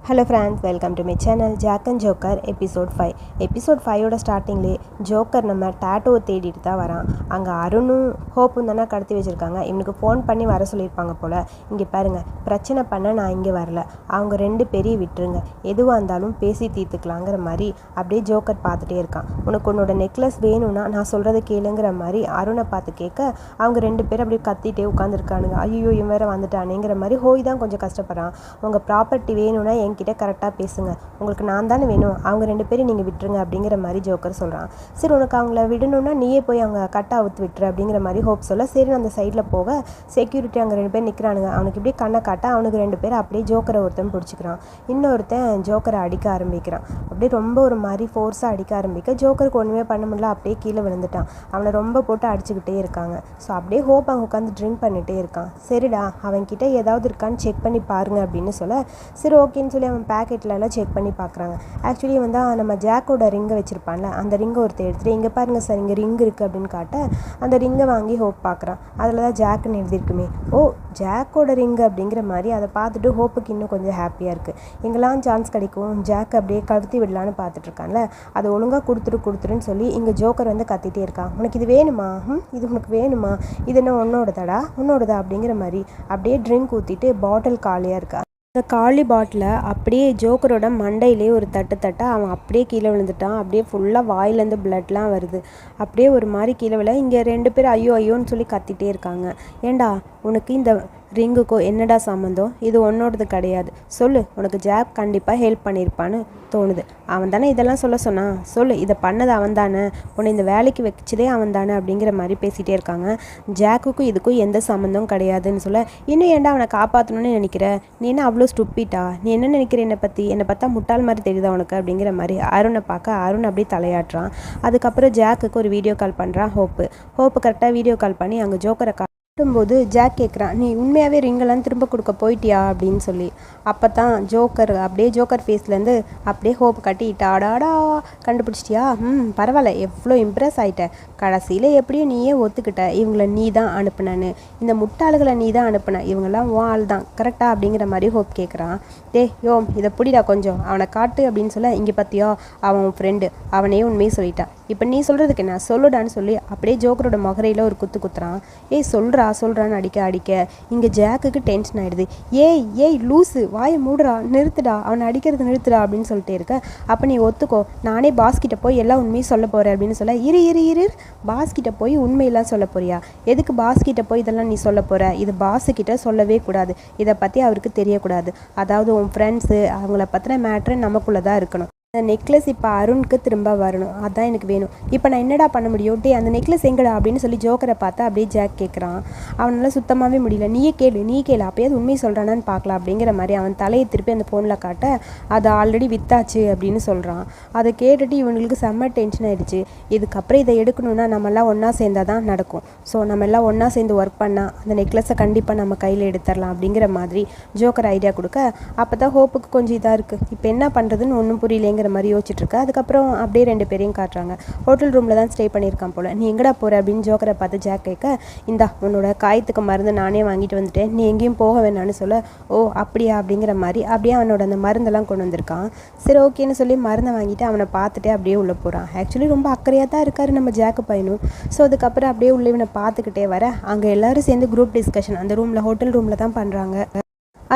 Hello friends, welcome to my channel Jack and Joker episode 5. Episode 5ஓட ஸ்டார்டிங்லேயே joker நம்ம டேட்டோவை தேடிட்டு தான் வரான். அங்கே அருணும் ஹோப்பும் தானே கடத்தி வச்சுருக்காங்க. இவனுக்கு ஃபோன் பண்ணி வர சொல்லியிருப்பாங்க போல். இங்கே பாருங்கள், பிரச்சனை பண்ண நான் இங்கே வரல, அவங்க 2 பேரையும் விட்டுருங்க, எதுவாக இருந்தாலும் பேசி தீர்த்துக்கலாங்கிற மாதிரி அப்படியே ஜோக்கர் பார்த்துட்டே இருக்கான். உனக்கு உன்னோட நெக்லஸ் வேணும்னா நான் சொல்கிறத கேளுங்கிற மாதிரி அருணை பார்த்து கேட்க, அவங்க 2 பேரும் அப்படியே கத்திட்டே உட்காந்துருக்கானுங்க. ஐயோ இவன் வேறு வந்துட்டானேங்கிற மாதிரி ஹோய் தான் கொஞ்சம் கஷ்டப்படுறான். உங்கள் ப்ராப்பர்ட்டி வேணும்னா என்கிட்ட கரெக்டாக பேசுங்க, உங்களுக்கு நான் தானே வேணும், அவங்க 2 பேரும் நீங்கள் விட்டுருங்க அப்படிங்கிற மாதிரி ஜோக்கர் சொல்கிறான். சரி, உனக்கு அவங்கள விடணும்னா நீயே போய் அவங்க கட்டை அவுத்து விட்டுரு அப்படிங்கிற மாதிரி ஹோப் சொல்ல, சரி அந்த சைடில் போக செக்யூரிட்டி அங்கே 2 பேர் நிற்கிறானுங்க. அவனுக்கு இப்படியே கண்ணை காட்ட அவனுக்கு 2 பேர் அப்படியே ஜோக்கரை ஒருத்தன் பிடிச்சிக்கிறான். இன்னொருத்தன் ஜோக்கரை அடிக்க ஆரம்பிக்கிறான். அப்படியே ரொம்ப ஒரு மாதிரி ஃபோர்ஸாக அடிக்க ஆரம்பிக்க ஜோக்கருக்கு ஒன்றுமே பண்ண முடியல, அப்படியே கீழே விழுந்துட்டான். அவனை ரொம்ப போட்டு அடிச்சுக்கிட்டே இருக்காங்க. ஸோ அப்படியே ஹோப் அங்கே உட்காந்து ட்ரிங்க் பண்ணிகிட்டே இருக்கான். சரிடா, அவன்கிட்ட ஏதாவது இருக்கான்னு செக் பண்ணி பாருங்க அப்படின்னு சொல்ல, சரி ஓகேன்னு சொல்லி அவன் பேக்கெட்லலாம் செக் பண்ணி பார்க்குறாங்க. ஆக்சுவலி வந்து நம்ம ஜாக்கோட ரிங்கை வச்சுருப்பான்ல, அந்த ரிங்கை ஒருத்தர் எடுத்துகிட்டு இங்கே பாருங்கள் சார், இங்கே ரிங் இருக்குது அப்படின்னு காட்ட அந்த ரிங்கை வாங்கி ஹோப் பார்க்குறான். அதில் தான் ஜாக்குன்னு எழுதியிருக்குமே. ஓ, ஜாக்கோட ரிங்கு அப்படிங்கிற மாதிரி அதை பார்த்துட்டு ஹோப்புக்கு இன்னும் கொஞ்சம் ஹாப்பியாக இருக்குது. எங்கெல்லாம் சான்ஸ் கிடைக்கும் ஜாக் அப்படியே கழுத்தி விடலான்னு பார்த்துட்ருக்கான்ல, அதை ஒழுங்காக கொடுத்துருன்னு சொல்லி இங்கே ஜோக்கர் வந்து கத்திட்டே இருக்கான். உனக்கு இது வேணுமா? இது உனக்கு வேணுமா? இது என்ன உன்னோடதா அப்படிங்கிற மாதிரி அப்படியே ட்ரிங்க் ஊற்றிட்டு பாட்டில் காலியாக இருக்கா. அந்த காலி பாட்டிலை அப்படியே ஜோக்கரோட மண்டையிலே ஒரு தட்டு அவன் அப்படியே கீழே விழுந்துட்டான். அப்படியே ஃபுல்லாக வாயிலேருந்து பிளட்லாம் வருது. அப்படியே ஒரு மாதிரி கீழே விழ இங்கே 2 பேர் ஐயோன்னு சொல்லி கத்திட்டே இருக்காங்க. ஏண்டா, உனக்கு இந்த ரிங்குக்கோ என்னடா சம்மந்தம்? இது உன்னோடது கிடையாது, சொல்லு, உனக்கு ஜாக் கண்டிப்பாக ஹெல்ப் பண்ணியிருப்பான்னு தோணுது. அவன் தானே இதெல்லாம் சொல்ல சொன்னான், சொல்லு, இதை பண்ணது அவன் தானே, உன்னை இந்த வேலைக்கு வச்சதே அவன் தானே அப்படிங்கிற மாதிரி பேசிகிட்டே இருக்காங்க. ஜாக்குக்கும் இதுக்கும் எந்த சம்மந்தம் கிடையாதுன்னு சொல்ல, இன்னும் ஏன்டா அவனை காப்பாற்றணும்னு நினைக்கிற? நீ என்ன அவ்வளோ ஸ்டூப்பிட்டா? நீ என்ன நினைக்கிற என்னை பார்த்தா முட்டாள் மாதிரி தெரியுதா உனக்கு அப்படிங்கிற மாதிரி அருணை பார்க்க அருண் அப்படியே தலையாட்டுறான். அதுக்கப்புறம் ஜாக்குக்கு ஒரு வீடியோ கால் பண்ணுறான் ஹோப்பு கரெக்டாக வீடியோ கால் பண்ணி அங்கே ஜோக்கரை போது ஜாக் கேட்குறான், நீ உண்மையாகவே ரிங்கெல்லாம் திரும்ப கொடுக்க போயிட்டியா அப்படின்னு சொல்லி. அப்போ தான் ஜோக்கர் ஃபேஸ்லேருந்து அப்படியே ஹோப் கட்டிட்டாடாடா, கண்டுபிடிச்சிட்டியா? பரவாயில்ல, எவ்வளோ இம்ப்ரெஸ் ஆகிட்ட. கடைசியில் எப்படியும் நீயே ஒத்துக்கிட்ட இவங்கள நீ தான் அனுப்புனேன்னு. இந்த முட்டாளுகளை நீ தான் அனுப்புன, இவங்கெல்லாம் உன் ஆள் தான் கரெக்டா அப்படிங்கிற மாதிரி ஹோப் கேட்குறான். இதை பிடிடா கொஞ்சம், அவனை காட்டு அப்படின்னு சொல்ல, இங்கே பார்த்தியோ அவன் உன் ஃப்ரெண்டு, அவனே உண்மையை சொல்லிட்டான், இப்போ நீ சொல்கிறதுக்கு என்ன சொல்லுடான்னு சொல்லி அப்படியே ஜோக்கரோட முகரையில் ஒரு குத்துறான். சொல்கிறான்னு அடிக்க இங்கே ஜாக்குக்கு டென்ஷன் ஆகிடுது. ஏய் லூஸு, வாயை மூடுறா, நிறுத்துடா, அவனை அடிக்கிறது நிறுத்துடா அப்படின்னு சொல்லிட்டே இருக்க. அப்போ நீ ஒத்துக்கோ, நானே பாஸ்கிட்ட போய் எல்லா உண்மையும் சொல்ல போகிறேன் அப்படின்னு சொல்ல, இரு பாஸ்கிட்ட போய் உண்மையெல்லாம் சொல்ல போறியா? எதுக்கு பாஸ்கிட்ட போய் இதெல்லாம் நீ சொல்ல போகிற? இது பாஸுக்கிட்ட சொல்லவே கூடாது, இதை பற்றி அவருக்கு தெரியக்கூடாது. அதாவது உன் ஃப்ரெண்ட்ஸு அவங்கள பற்றின மேட்ரு நமக்குள்ளே தான் இருக்கணும். அந்த நெக்லஸ் இப்போ அருணுக்கு திரும்ப வரணும், அதான் எனக்கு வேணும். இப்போ நான் என்னடா பண்ண முடியும்? அந்த நெக்லஸ் எங்கடா அப்படின்னு சொல்லி ஜோக்கரை பார்த்து அப்படியே ஜாக் கேட்குறான். அவனால் சுத்தமாகவே முடியல. நீ கேளு அப்போயாவது உண்மையை சொல்கிறானான்னு பார்க்கலாம் அப்படிங்கிற மாதிரி அவன் தலையை திருப்பி அந்த ஃபோனில் காட்ட, அது ஆல்ரெடி வித்தாச்சு அப்படின்னு சொல்கிறான். அதை கேட்டுட்டு இவங்களுக்கு செம்ம டென்ஷன் ஆகிடுச்சு. இதுக்கப்புறம் இதை எடுக்கணும்னா நம்மெல்லாம் ஒன்றா சேர்ந்தால் தான் நடக்கும். ஸோ நம்ம எல்லாம் ஒன்றா சேர்ந்து ஒர்க் பண்ணால் அந்த நெக்லஸை கண்டிப்பாக நம்ம கையில் எடுத்துடலாம் அப்படிங்கிற மாதிரி ஜோக்கர் ஐடியா கொடுக்க, அப்போ தான் ஹோப்புக்கு கொஞ்சம் இதாக இருக்குது. இப்போ என்ன பண்ணுறதுன்னு ஒன்றும் புரியலைங்க மாதிரி யோசிச்சுட்டு இருக்கா. அதுக்கப்புறம் அப்படியே 2 பேரையும் காட்டுறாங்க. ஹோட்டல் ரூமில் தான் ஸ்டே பண்ணியிருக்கான் போல. நீ எங்கடா போகிற அப்படின்னு ஜோக்கரை பார்த்து ஜாக் கேட்க, இந்தா உன்னோட காயத்துக்கு மருந்து நானே வாங்கிட்டு வந்துட்டேன், நீ எங்கேயும் போக வேணான்னு சொல்ல, ஓ அப்படியா அப்படிங்கிற மாதிரி அப்படியே அவனோட அந்த மருந்தெல்லாம் கொண்டு வந்திருக்கான். சரி ஓகேன்னு சொல்லி மருந்தை வாங்கிட்டு அவனை பார்த்துட்டே அப்படியே உள்ளே போகிறான். ஆக்சுவலி ரொம்ப அக்கறையாக தான் இருக்காரு நம்ம ஜாக்கு பையனும். ஸோ அதுக்கப்புறம் அப்படியே உள்ளே இவனை பார்த்துக்கிட்டே வர, அங்கே எல்லோரும் சேர்ந்து குரூப் டிஸ்கஷன் அந்த ரூமில் ஹோட்டல் ரூமில் தான் பண்ணுறாங்க.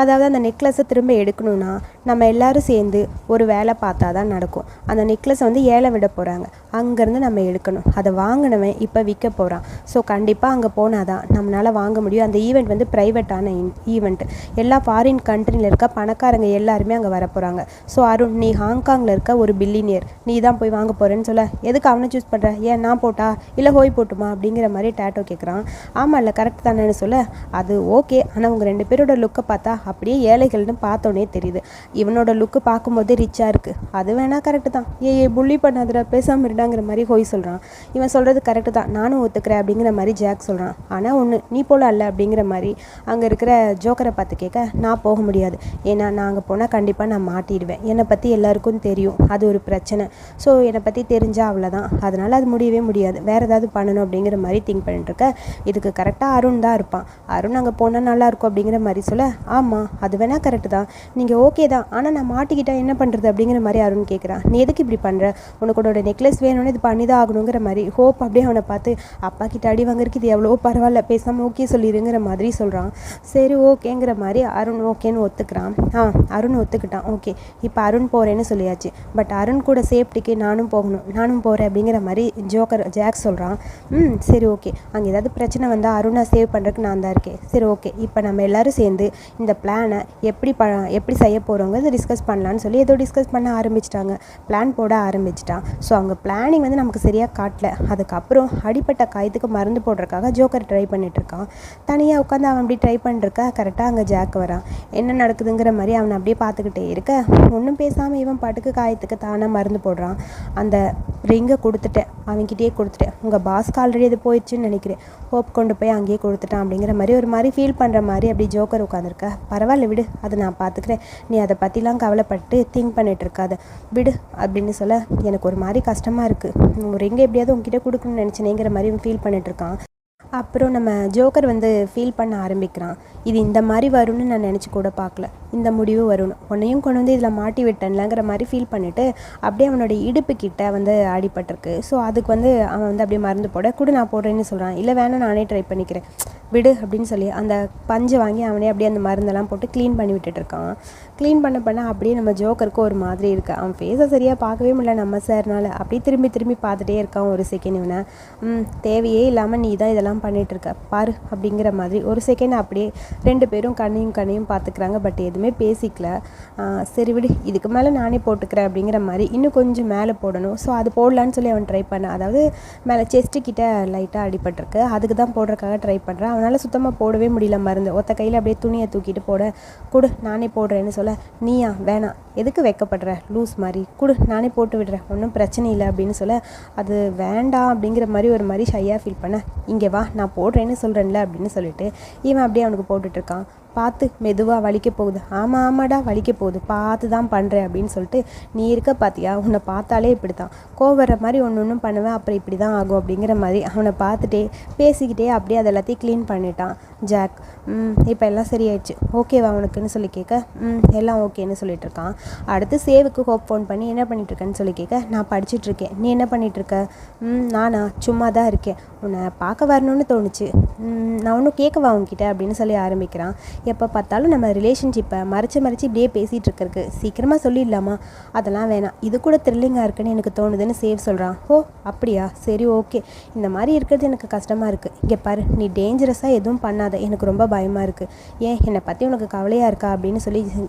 அதாவது அந்த நெக்லஸை திரும்ப எடுக்கணும்னா நம்ம எல்லோரும் சேர்ந்து ஒரு வேலை பார்த்தா தான் நடக்கும். அந்த நெக்லஸை வந்து ஏலம் விட போகிறாங்க, அங்கேருந்து நம்ம எடுக்கணும். அதை வாங்கினவன் இப்போ விற்க போகிறான். ஸோ கண்டிப்பாக அங்கே போனால் தான் நம்மளால் வாங்க முடியும். அந்த ஈவெண்ட் வந்து ப்ரைவேட்டான ஈவெண்ட், எல்லா ஃபாரின் கண்ட்ரியில் இருக்க பணக்காரங்க எல்லாருமே அங்கே வர போகிறாங்க. ஸோ அருண், நீ ஹாங்காங்கில் இருக்க ஒரு பில்லினியர், நீ தான் போய் வாங்க போகிறேன்னு சொல்ல, எதுக்கு அவனை சூஸ் பண்ணுற? ஏன் நான் போட்டா இல்லை ஹோய் போட்டுமா அப்படிங்கிற மாதிரி டேட்டோ கேட்குறான். ஆமாம் இல்லை கரெக்ட் தானேன்னு சொல்ல, அது ஓகே, ஆனால் உங்கள் 2 பேரோட லுக்கை பார்த்தா அப்படியே ஏழைகள்னு பார்த்தோன்னே தெரியுது. இவனோட லுக்கு பார்க்கும்போதே ரிச்சாக இருக்குது, அது வேணா கரெக்டு தான். புள்ளி பண்ணாதடா, பேசாமல் வேண்டாங்கிற மாதிரி ஹோய் சொல்கிறான். இவன் சொல்கிறது கரெக்டு தான், நானும் ஒத்துக்கிறேன் அப்படிங்கிற மாதிரி ஜாக் சொல்கிறான். ஆனால் ஒன்று, நீ போல அல்ல அப்படிங்கிற மாதிரி அங்கே இருக்கிற ஜோக்கரை பார்த்து கேட்க, நான் போக முடியாது, ஏன்னா நான் அங்கே போனால் கண்டிப்பாக நான் மாட்டிடுவேன், என்னை பற்றி எல்லாருக்கும் தெரியும், அது ஒரு பிரச்சனை, ஸோ என்னை பற்றி தெரிஞ்சால் அவ்வளோதான், அதனால் அது முடியவே முடியாது, வேறு ஏதாவது பண்ணணும் அப்படிங்கிற மாதிரி திங்க் பண்ணிட்டுருக்க. இதுக்கு கரெக்டாக அருண் தான் இருப்பான். அருண் அங்கே போனால் நல்லாயிருக்கும் அப்படிங்கிற மாதிரி சொல்ல, ஆமாம் அது வேணால் கரெக்டு தான், நீங்கள் ஓகே தான், ஆனால் நான் மாட்டிக்கிட்டா என்ன பண்ணுறது அப்படிங்கிற மாதிரி அருண் கேட்குறான். நீ எதுக்கு இப்படி பண்ணுற, உனக்கோட நெக்லஸ் வேணும்னு இது பண்ணி தான் ஆகணுங்கிற மாதிரி ஹோப் அப்படியே அவனை பார்த்து, அப்பா கிட்ட அடி வாங்குறதுக்கு இது எவ்வளோ பரவாயில்ல, பேசாமல் ஓகே சொல்லிடுங்கிற மாதிரி சொல்கிறான். சரி ஓகேங்கிற மாதிரி அருண் ஓகேன்னு ஒத்துக்கிறான். அருண் ஒத்துக்கிட்டான். ஓகே, இப்போ அருண் போகிறேன்னு சொல்லியாச்சு, பட் அருண் கூட சேஃப்டிக்கு நானும் போகணும், நானும் போகிறேன் அப்படிங்கிற மாதிரி ஜாக் சொல்கிறான். சரி ஓகே, அங்கே ஏதாவது பிரச்சனை வந்தால் அருணை சேவ் பண்ணுறதுக்கு நான் தான் இருக்கேன். சரி ஓகே, இப்போ நம்ம எல்லோரும் சேர்ந்து இந்த பிளானை எப்படி செய்ய போகிறோங்கிறது டிஸ்கஸ் பண்ணலான்னு சொல்லி ஏதோ டிஸ்கஸ் பண்ண ஆரம்பிச்சிட்டாங்க. பிளான் போட ஆரம்பிச்சிட்டான். ஸோ அவங்க பிளானிங் வந்து நமக்கு சரியாக காட்டல. அதுக்கப்புறம் அடிப்பட்ட காயத்துக்கு மருந்து போடுறதுக்காக ஜோக்கர் ட்ரை பண்ணிகிட்ருக்கான். தனியாக உட்காந்து அவன் அப்படி ட்ரை பண்ணிருக்கா. கரெக்டாக அங்கே ஜாக் வரான். என்ன நடக்குதுங்கிற மாதிரி அவனை அப்படியே பார்த்துக்கிட்டே இருக்க, ஒன்றும் பேசாமல் இவன் பாட்டுக்கு காயத்துக்கு தானாக மருந்து போடுறான். அந்த ரிங்கை அவன்கிட்டயே கொடுத்துட்டேன், உங்கள் பாஸ்க்கு ஆல்ரெடி அது போயிடுச்சுன்னு நினைக்கிறேன், ஹோப் கொண்டு போய் அங்கேயே கொடுத்துட்டான் அப்படிங்கிற மாதிரி ஒரு மாதிரி ஃபீல் பண்ணுற மாதிரி அப்படி ஜோக்கர் உட்காந்துருக்க. பரவாயில்ல விடு, அதை நான் பார்த்துக்கிறேன், நீ அதை பற்றிலாம் கவலைப்பட்டு திங்க் பண்ணிட்டு இருக்காது, விடு அப்படின்னு சொல்ல, எனக்கு ஒரு மாதிரி கஷ்டமாக இருக்குது, ஒரு எங்கே எப்படியாவது உங்ககிட்ட கொடுக்கணும்னு நினச்சினேங்கிற மாதிரி ஃபீல் பண்ணிட்டு இருக்கான். அப்புறம் நம்ம ஜோக்கர் வந்து ஃபீல் பண்ண ஆரம்பிக்கிறான். இது இந்த மாதிரி வரும்னு நான் நினச்சி கூட பார்க்கல, இந்த முடிவு வரும்னு, உன்னையும் கொண்டு வந்து இதில் மாட்டி விட்டேன்லங்கிற மாதிரி ஃபீல் பண்ணிவிட்டு அப்படியே அவனோட இடுப்பு கிட்ட வந்து அடிபட்டிருக்கு. ஸோ அதுக்கு வந்து அவன் வந்து அப்படியே மருந்து போட கூட நான் போடுறேன்னு சொல்கிறான். இல்லை வேணாம் நானே ட்ரை பண்ணிக்கிறேன், விடு அப்படின்னு சொல்லி அந்த பஞ்சை வாங்கி அவனே அப்படியே அந்த மருந்தெல்லாம் போட்டு க்ளீன் பண்ணி விட்டுட்டுருக்கான். க்ளீன் பண்ண அப்படியே நம்ம ஜோக்கருக்கு ஒரு மாதிரி இருக்குது. அவன் ஃபேஸை சரியாக பார்க்கவே முடியல நம்ம சார்னால. அப்படியே திரும்பி பார்த்துட்டே இருக்கான் ஒரு செகண்ட். இவனை தேவையே இல்லாமல் நீ தான் இதெல்லாம் பண்ணிகிட்ருக்க பாரு அப்படிங்கிற மாதிரி ஒரு செகண்ட் அப்படியே 2 பேரும் கண்ணையும் பார்த்துக்கிறாங்க. பட் எதுவுமே பேசிக்கல. சரி விடு, இதுக்கு மேலே நானே போட்டுக்கிறேன் அப்படிங்கிற மாதிரி இன்னும் கொஞ்சம் மேலே போடணும். ஸோ அது போடலான்னு சொல்லி அவன் ட்ரை பண்ணான். அதாவது மேலே செஸ்ட்டு கிட்ட லைட்டாக அடிபட்டிருக்கு, அதுக்கு தான் போடுறதுக்காக ட்ரை பண்ணுறான். அவனால் சுத்தமாக போடவே முடியல மருந்து. ஒத்த கையில் அப்படியே துணியை தூக்கிட்டு கொடு நானே போடுறேன்னு சொல்ல, நீயா வேணாம், எதுக்கு வைக்கப்படுற லூஸ் மாதிரி, கொடு நானே போட்டு விடுறேன், ஒன்றும் பிரச்சனை இல்லை அப்படின்னு சொல்ல, அது வேண்டாம் அப்படிங்கிற மாதிரி ஒரு மாதிரி ஷையாக ஃபீல் பண்ண, இங்கே வா நான் போடுறேன்னு சொல்கிறேன்ல அப்படின்னு சொல்லிட்டு இவன் அப்படியே அவனுக்கு போட்டுட்ருக்கான். பார்த்து மெதுவாக வலிக்க போகுது, ஆமாடா வலிக்க போகுது, பார்த்து தான் பண்ணுறேன் அப்படின்னு சொல்லிட்டு, நீ இருக்க பார்த்தியா, உன்னை பார்த்தாலே இப்படி தான் கோவற மாதிரி ஒன்றும் பண்ணுவேன், அப்புறம் இப்படி தான் ஆகும் அப்படிங்கிற மாதிரி அவனை பார்த்துட்டே பேசிக்கிட்டே அப்படியே அது எல்லாத்தையும் க்ளீன் பண்ணிட்டான் ஜாக். இப்போ எல்லாம் சரியாயிடுச்சு, ஓகேவா உனக்குன்னு சொல்லி கேட்க, எல்லாம் ஓகேன்னு சொல்லிட்டு இருக்கான். அடுத்து சேவுக்கு ஹோப் ஃபோன் பண்ணி என்ன பண்ணிகிட்ருக்கேன்னு சொல்லி கேட்க, நான் படிச்சுட்ருக்கேன், நீ என்ன பண்ணிகிட்ருக்க? நானா சும்மா தான் இருக்கேன், உன்னை பார்க்க வரணும்னு தோணுச்சு, நான் ஒன்றும் கேட்கவா உங்ககிட்ட அப்படின்னு சொல்லி ஆரம்பிக்கிறான். எப்போ பார்த்தாலும் நம்ம ரிலேஷன்ஷிப்பை மறைச்சி இப்படியே பேசிகிட்டு இருக்கிறதுக்கு சீக்கிரமாக சொல்லிடலாமா? அதெல்லாம் வேணாம், இது கூட த்ரில்லிங்காக இருக்குன்னு எனக்கு தோணுதுன்னு சேவ் சொல்கிறான். ஓ அப்படியா, சரி ஓகே, இந்த மாதிரி இருக்கிறது எனக்கு கஷ்டமாக இருக்குது. இங்கே பாரு, நீ டேஞ்சரஸாக எதுவும் பண்ணாத, எனக்கு ரொம்ப பயமாக இருக்குது. ஏன் என்னை பற்றி உனக்கு கவலையாக இருக்கா அப்படின்னு சொல்லி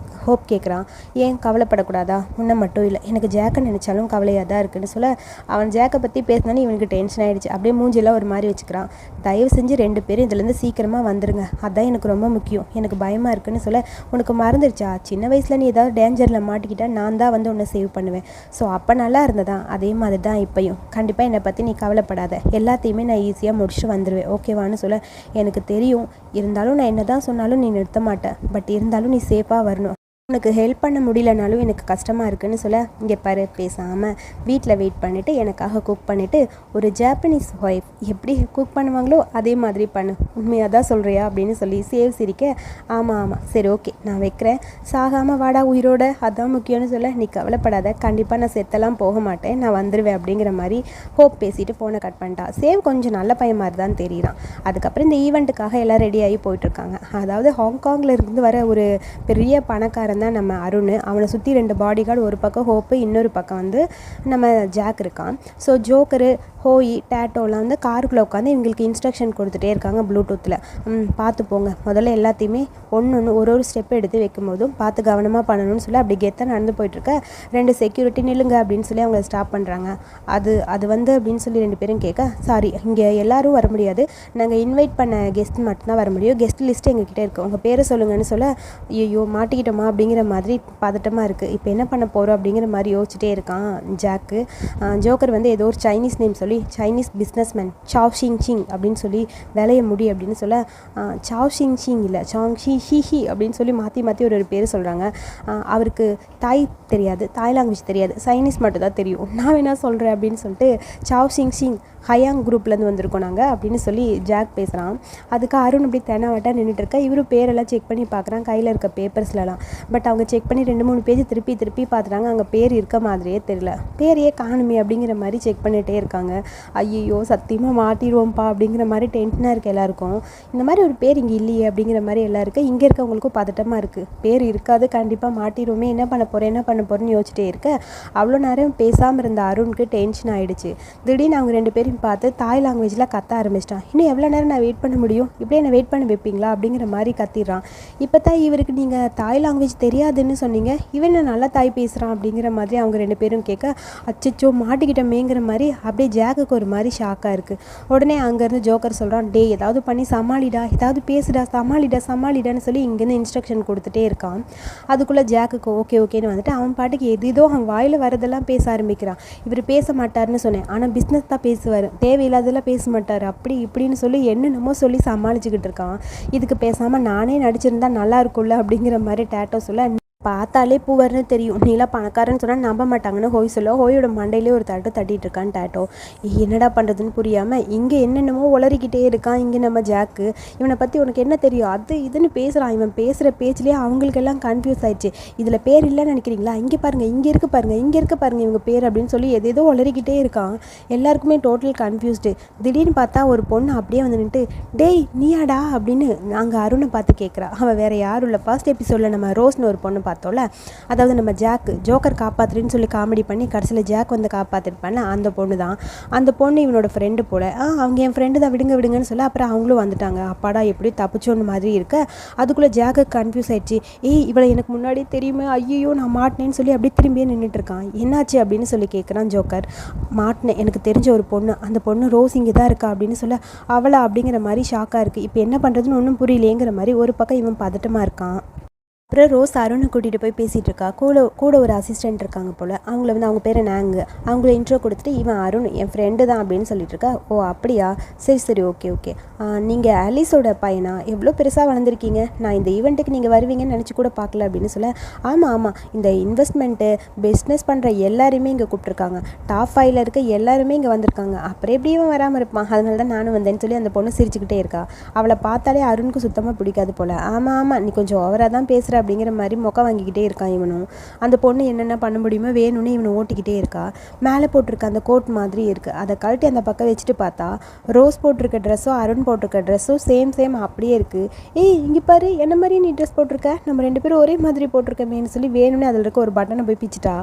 ஹோப் கேட்குறான். ஏன் கவலைப்படக்கூடாதா? உன்னை மட்டும் இல்லை, எனக்கு ஜாக்கை நினச்சாலும் கவலையாக தான் இருக்குன்னு சொல்ல, அவன் ஜாக்கை பற்றி பேசினாலும் இவனுக்கு டென்ஷன் ஆகிடுச்சு. அப்படியே மூஞ்சிலாம் ஒரு மாதிரி வச்சுக்கிறான். தயவு செஞ்சு 2 பேரும் இதுலேருந்து சீக்கிரமாக வந்துருங்க, அதுதான் எனக்கு ரொம்ப முக்கியம், எனக்கு பயமாக இருக்குன்னு சொல்ல, உனக்கு மறந்துடுச்சா சின்ன வயசில் நீ ஏதாவது டேஞ்சரில் மாட்டிக்கிட்டா நான் தான் வந்து உன்னை சேவ் பண்ணுவேன், ஸோ அப்போ நல்லா இருந்ததா அதே மாதிரி தான் இப்போயும், கண்டிப்பாக என்னை பற்றி நீ கவலைப்படாத, எல்லாத்தையுமே நான் ஈஸியாக முடிச்சுட்டு வந்துடுவேன் ஓகேவான்னு சொல்ல, எனக்கு தெரியும், இருந்தாலும் நான் என்ன தான் சொன்னாலும் நீ நிறுத்த மாட்டேன், பட் இருந்தாலும் நீ சேஃபாக வரணும், உனக்கு ஹெல்ப் பண்ண முடியலனாலும் எனக்கு கஷ்டமாக இருக்குன்னு சொல்ல, இங்கே பாரு பேசாமல் வீட்டில் வெயிட் பண்ணிவிட்டு எனக்காக குக் பண்ணிவிட்டு ஒரு ஜாப்பனீஸ் ஒய்ஃப் எப்படி குக் பண்ணுவாங்களோ அதே மாதிரி பண்ணு, உண்மையாக தான் சொல்கிறியா அப்படின்னு சொல்லி சேவ் சிரிக்க, ஆமாம் சரி ஓகே நான் வைக்கிறேன், சாகாமல் வாடா உயிரோட, அதான் முக்கியம்னு சொல்ல, நீ கவலைப்படாத, கண்டிப்பாக நான் செத்தெல்லாம் போக மாட்டேன், நான் வந்துடுவேன் அப்படிங்கிற மாதிரி ஹோப் பேசிட்டு ஃபோனை கட் பண்ணிட்டா. சேவ் கொஞ்சம் நல்ல பையன் மாதிரி தான் தெரியுறான். அதுக்கப்புறம் இந்த ஈவெண்ட்டுக்காக எல்லாம் ரெடியாகி போயிட்டுருக்காங்க. அதாவது ஹாங்காங்கில் இருந்து வர ஒரு பெரிய பணக்காரன் தான் நம்ம அருண். அவனை சுற்றி 2 பாடி கார்டு, ஒரு பக்கம் ஹோப்பு, இன்னொரு பக்கம் வந்து நம்ம ஜாக் இருக்கான். ஸோ ஜோக்கரு, ஹோய், டேட்டோலாம் வந்து காருக்குள்ளே உட்காந்து இவங்களுக்கு இன்ஸ்ட்ரக்ஷன் கொடுத்துட்டே இருக்காங்க ப்ளூடூத்தில். பார்த்து போங்க, முதல்ல எல்லாத்தையுமே ஒன்று ஒரு ஸ்டெப் எடுத்து வைக்கும்போதும் பார்த்து கவனமாக பண்ணணும்னு சொல்லி அப்படி கெத்தாக நடந்து போயிட்டுருக்க 2 செக்யூரிட்டி நில்லுங்க அப்படின்னு சொல்லி அவங்க ஸ்டாப் பண்ணுறாங்க. அது வந்து அப்படின்னு சொல்லி 2 பேரும் கேட்க, சாரி இங்கே எல்லோரும் வர முடியாது, நாங்கள் இன்வைட் பண்ண கெஸ்ட் மட்டும்தான் வர முடியும், கெஸ்ட் லிஸ்ட்டு எங்ககிட்ட இருக்குது, உங்கள் பேரை சொல்லுங்கன்னு சொல்ல, ஐயோ மாட்டிக்கிட்டோமா அப்படிங்கிற அப்படிங்கிற மாதிரி பதட்டமாக இருக்குது. இப்போ என்ன பண்ண போகிறோம் அப்படிங்கிற மாதிரி யோசிச்சுட்டே இருக்கான் ஜாக்கு. ஜோக்கர் வந்து ஏதோ ஒரு சைனீஸ் நேம் சொல்லி சைனீஸ் பிஸ்னஸ்மேன் சாவ் ஷிங் ஷிங் அப்படின்னு சொல்லி விளைய முடி அப்படின்னு சொல்ல சாவ் ஷிங் ஷிங் இல்லை சாங் ஷி ஹி ஹி அப்படின்னு சொல்லி மாற்றி மாற்றி ஒரு பேர் சொல்கிறாங்க. அவருக்கு தாய் தெரியாது, தாய் லாங்குவேஜ் தெரியாது, சைனீஸ் மட்டும் தான் தெரியும். நான் வேணா சொல்கிறேன் அப்படின்னு சொல்லிட்டு சாவ் ஷிங் ஷிங் ஹயாங் குரூப்லேருந்து வந்திருக்கோம் நாங்கள் அப்படின்னு சொல்லி ஜாக் பேசுகிறான். அதுக்கு அருண் அப்படி தெனாவட்டாக நின்றுட்டு இருக்கா. இவரும் பேரெல்லாம் செக் பண்ணி பார்க்குறான் கையில் இருக்க பேப்பர்ஸ்லலாம். பட் அவங்க செக் பண்ணி 2-3 பேஜ் திருப்பி திருப்பி பார்த்துட்டாங்க. அங்கே பேர் இருக்க மாதிரியே தெரியல. பேரையே காணுமே அப்படிங்கிற மாதிரி செக் பண்ணிகிட்டே இருக்காங்க. ஐயோ சத்தியமாக மாட்டிடுவோம்ப்பா அப்படிங்கிற மாதிரி டென்ஷனாக இருக்குது எல்லாருக்கும். இந்த மாதிரி ஒரு பேர் இங்கே இல்லையே அப்படிங்கிற மாதிரி எல்லாம் இருக்குது. இங்கே இருக்கவங்களுக்கும் பதட்டமாக இருக்குது. பேர் இருக்காது, கண்டிப்பாக மாட்டிடுவோமே, என்ன பண்ண போகிறேன்னு யோசிச்சிட்டே இருக்க அவ்வளோ நேரம் பேசாமல் இருந்த அருணுக்கு டென்ஷன் ஆகிடுச்சு. திடீர்னு அவங்க 2 பேரும் பார்த்து தாய் லாங்குவேஜில் கத்த ஆரம்பிச்சிட்டான். இன்னும் எவ்வளோ நேரம் நான் வெயிட் பண்ண முடியும், இப்படியே என்னை வெயிட் பண்ண வைப்பீங்களா அப்படிங்கிற மாதிரி கத்திடுறான். இப்போ தான் இவருக்கு நீங்கள் தாய் லாங்குவேஜ் தெரியாதுன்னு சொன்னீங்க, இவன் நல்லா தாய் பேசுகிறான் அப்படிங்கிற மாதிரி அவங்க 2 பேரும் கேட்க அச்சச்சோ மாட்டிக்கிட்டமேங்கிற மாதிரி அப்படியே ஜாக்குக்கு ஒரு மாதிரி ஷாக்காக இருக்குது. உடனே அங்கேருந்து ஜோக்கர் சொல்கிறான், டே ஏதாவது பண்ணி சமாளிடா, ஏதாவது பேசுடா, சமாளிடான்னு சொல்லி இங்கேருந்து இன்ஸ்ட்ரக்ஷன் கொடுத்துட்டே இருக்கான். அதுக்குள்ளே ஜாக்குக்கு ஓகேன்னு வந்துட்டு அவன் பாட்டுக்கு எதோ அவன் வாயில் வரதெல்லாம் பேச ஆரம்பிக்கிறான். இவர் பேச மாட்டார்னு சொன்னேன், ஆனால் பிஸ்னஸ் தான் பேசுவார், தேவையில்லாதெல்லாம் பேச மாட்டார், அப்படி இப்படின்னு சொல்லி என்னென்னமோ சொல்லி சமாளிச்சுக்கிட்டு இருக்கான். இதுக்கு பேசாமல் நானே நடிச்சிருந்தா நல்லா இருக்கும்ல அப்படிங்கிற மாதிரி டேட்டோ சொல்ல பார்த்தாலே பூவர்னு தெரியும், நீலாம் பணக்காரன்னு சொன்னால் நம்ப மாட்டாங்கன்னு ஹோய் சொல்ல ஹோயோட மண்டையிலே ஒரு தட்டிட்டு இருக்கான் டேட்டோ. என்னடா பண்ணுறதுன்னு புரியாமல் இங்கே என்னென்னமோ உளறிக்கிட்டே இருக்கான். இங்கே நம்ம ஜாக்கு இவனை பற்றி உனக்கு என்ன தெரியும் அது இதுன்னு பேசுகிறான். இவன் பேசுகிற பேச்சிலே அவங்களுக்கெல்லாம் கன்ஃபியூஸ் ஆயிடுச்சு. இதில் பேர் இல்லைன்னு நினைக்கிறீங்களா, இங்கே பாருங்கள், இங்கே இருக்க பாருங்கள் இவங்க பேர் அப்படின்னு சொல்லி எதேதோ உளறிக்கிட்டே இருக்கான். எல்லாருக்குமே டோட்டல் கன்ஃபியூஸ்டு. திடீர்னு பார்த்தா ஒரு பொண்ணு அப்படியே வந்து நின்றுட்டு டேய் நீயாடா அப்படின்னு அங்கே அருணை பார்த்து கேட்குறா. அவன் வேறு யாரும் இல்லை, ஃபர்ஸ்ட் எபிசோடில் நம்ம ரோஸ்னு ஒரு பொண்ணு பார்த்தோம்ல, அதாவது நம்ம ஜோக்கர் காப்பாத்துறேன்னு சொல்லி காமெடி பண்ணி கடைசியில் ஜாக் வந்து காப்பாற்றிருப்பான்ல அந்த பொண்ணு தான். அந்த பொண்ணு இவனோட ஃப்ரெண்டு போல. அவங்க என் ஃப்ரெண்டு தான், விடுங்கன்னு சொல்ல அப்புறம் அவங்களும் வந்துட்டாங்க. அப்பாடா எப்படி தப்பிச்சோன்னு மாதிரி இருக்க அதுக்குள்ளே ஜாக்கு கன்ஃபியூஸ் ஆயிடுச்சு. இவளை எனக்கு முன்னாடி தெரியுமே, ஐயோ நான் மாட்டினேன்னு சொல்லி அப்படியே திரும்பியே நின்றுட்டு இருக்கான். என்னாச்சு அப்படின்னு சொல்லி கேட்குறான் ஜோக்கர். மாட்டினேன், எனக்கு தெரிஞ்ச ஒரு பொண்ணு, அந்த பொண்ணு ரோஸ் இங்கே தான் இருக்கா அப்படின்னு சொல்ல அவளா அப்படிங்கிற மாதிரி ஷாக்காக இருக்குது. இப்போ என்ன பண்ணுறதுன்னு ஒன்றும் புரியலேங்கிற மாதிரி ஒரு பக்கம் இவன் பதட்டமாக இருக்கான். அப்புறம் ரோஸ் அருணை கூட்டிகிட்டு போய் பேசிகிட்டு இருக்கா. கூட ஒரு அசிஸ்டண்ட் இருக்காங்க போல். அவங்கள வந்து அவங்க பேர் நாங்க அவங்கள இன்ட்ரோ கொடுத்துட்டு இவன் அருண் என் ஃப்ரெண்டு தான் அப்படின்னு சொல்லிட்டு இருக்கா. ஓ அப்படியா, சரி ஓகே நீங்கள் ஆலிஸோட பையனா, எவ்வளோ பெருசாக வளர்ந்துருக்கீங்க, நான் இந்த ஈவெண்ட்டுக்கு நீங்கள் வருவீங்கன்னு நினச்சி கூட பார்க்கல அப்படின்னு சொல்ல ஆமாம் இந்த இன்வெஸ்ட்மெண்ட்டு பிஸ்னஸ் பண்ணுற எல்லாருமே இங்கே கூப்பிட்ருக்காங்க, டாப் 5ல் இருக்க எல்லாருமே இங்கே வந்திருக்காங்க, அப்புறம் எப்படி இவன் வராமல் இருப்பான், அதனால தான் நானும் வந்தேன்னு சொல்லி அந்த பொண்ணு சிரிச்சுக்கிட்டே இருக்கா. அவளை பார்த்தாலே அருணுக்கு சுத்தமாக பிடிக்காது போல். ஆமாம் நீ கொஞ்சம் ஓவராக தான் பேசுகிற அப்படிங்கிற மாதிரி மொக்க வாங்கிக்கிட்டே இருக்கான் இவனும். அந்த பொண்ணு என்னென்ன பண்ண முடியுமோ வேணும்னு இவனை ஓட்டிக்கிட்டே இருக்கா. மேலே போட்டிருக்க அந்த கோட் மாதிரி இருக்குது, அதை கழட்டி அந்த பக்கம் வச்சுட்டு பார்த்தா ரோஸ் போட்டிருக்க ட்ரெஸ்ஸோ அருண் போட்டிருக்க ட்ரெஸ்ஸோ சேம் அப்படியே இருக்குது. இங்கே பாரு என்ன மாதிரி நீ ட்ரெஸ் போட்டிருக்க, நம்ம 2 பேரும் ஒரே மாதிரி போட்டிருக்கமேன்னு சொல்லி வேணும்னு அதில் இருக்க ஒரு பட்டனை போய் பிச்சிட்டா.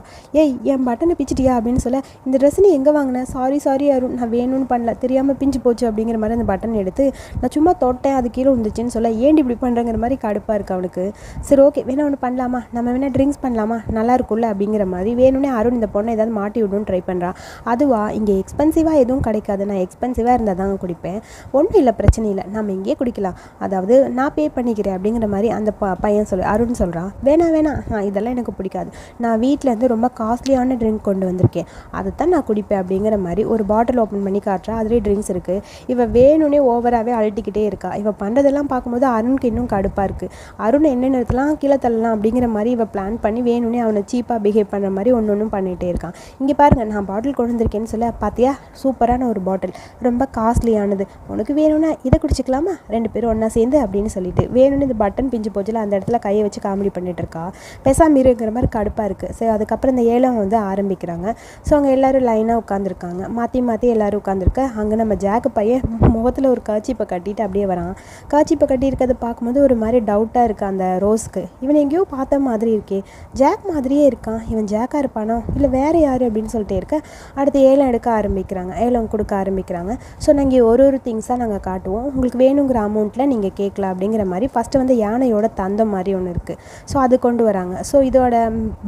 என் பட்டனை பிச்சிட்டியா அப்படின்னு சொல்ல இந்த ட்ரெஸ் நீ எங்கே வாங்கினேன், சாரி அருண் நான் வேணும்னு பண்ணல, தெரியாமல் பிஞ்சு போச்சு அப்படிங்கிற மாதிரி அந்த பட்டன் எடுத்து நான் சும்மா தொட்டேன் அது கீழே வந்துச்சுன்னு சொல்ல ஏன் இப்படி பண்ணுறங்கிற மாதிரி கடுப்பாக இருக்குது அவனுக்கு. சரி ஓகே வேணா ஒன்று பண்ணலாமா, நம்ம வேணா ட்ரிங்க்ஸ் பண்ணலாமா, நல்லா இருக்கும்ல அப்படிங்கிற மாதிரி வேணும்னே அருண் இந்த பொண்ணை ஏதாவது மாட்டி விடணும்னு ட்ரை பண்ணுறான். அதுவா இங்கே எக்ஸ்பென்சிவாக எதுவும் கிடைக்காது, நான் எக்ஸ்பென்சிவாக இருந்தால் தாங்க குடிப்பேன், ஒன்றும் இல்லை பிரச்சனை இல்லை நம்ம இங்கேயே குடிக்கலாம், அதாவது நான் பே பண்ணிக்கிறேன் அப்படிங்கிற மாதிரி அந்த பையன் அருண் சொல்கிறான். வேணாம் இதெல்லாம் எனக்கு பிடிக்காது, நான் வீட்டிலேருந்து ரொம்ப காஸ்ட்லியான ட்ரிங்க் கொண்டு வந்திருக்கேன், அதை தான் நான் குடிப்பேன் அப்படிங்கிற மாதிரி ஒரு பாட்டில் ஓப்பன் பண்ணி காட்டுறா. அதுலேயே ட்ரிங்க்ஸ் இருக்குது. இவன் வேணும்னே ஓவராகவே அழட்டிக்கிட்டே இருக்கா. இவன் பண்ணுறதெல்லாம் பார்க்கும்போது அருணுக்கு இன்னும் கடுப்பாக இருக்குது. அருண் என்ன நேரத்துலாம் கீழே தள்ளலாம் அப்படிங்கிற மாதிரி இவன் பிளான் பண்ணி வேணும்னே அவனை சீப்பாக பிஹேவ் பண்ணுற மாதிரி ஒன்று பண்ணிகிட்டே இருக்கான். இங்கே பாருங்கள் நான் பாட்டில் கொண்டு வந்திருக்கேன்னு சொல்ல பார்த்தியா சூப்பரான ஒரு பாட்டில், ரொம்ப காஸ்ட்லியானது, உனக்கு வேணும்னா இதை குடிச்சிக்கலாமா 2 பேரும் ஒன்றா சேர்ந்து அப்படின்னு சொல்லிட்டு வேணும்னு இந்த பட்டன் பிஞ்சு போச்சுல அந்த இடத்துல கையை வச்சு காமெடி பண்ணிட்டு இருக்கா. பேசாம இருங்கிற மாதிரி கடுப்பாக இருக்குது. சரி அதுக்கப்புறம் இந்த ஏலம் வந்து ஆரம்பிக்கிறாங்க. ஸோ அவங்க எல்லோரும் லைனாக உட்காந்துருக்காங்க, மாற்றி எல்லோரும் உட்காந்துருக்க. அங்கே நம்ம ஜாக்கு பையன் முகத்தில் ஒரு காய்ச்சிப்பை கட்டிட்டு அப்படியே வரான். காய்ச்சிப்பை கட்டி இருக்கிறத பார்க்கும்போது ஒரு மாதிரி டவுட்டாக இருக்குது அந்த ரோஸ்க்கு. இவன் எங்கேயோ பார்த்த மாதிரி இருக்கே, ஜாக் மாதிரியே இருக்கான், இவன் ஜாக்காக இருப்பானோ இல்லை வேறு யார் அப்படின்னு சொல்லிட்டே இருக்க. அடுத்து ஏலம் எடுக்க ஆரம்பிக்கிறாங்க, ஏலம் கொடுக்க ஆரம்பிக்கிறாங்க. ஸோ நாங்கள் ஒரு திங்ஸாக நாங்கள் காட்டுவோம், உங்களுக்கு வேணுங்கிற அமௌண்ட்டில் நீங்கள் கேட்கலாம் அப்படிங்கிற மாதிரி. ஃபஸ்ட்டு வந்து யானையோட தந்தம் மாதிரி ஒன்று இருக்குது, ஸோ அது கொண்டு வராங்க. ஸோ இதோட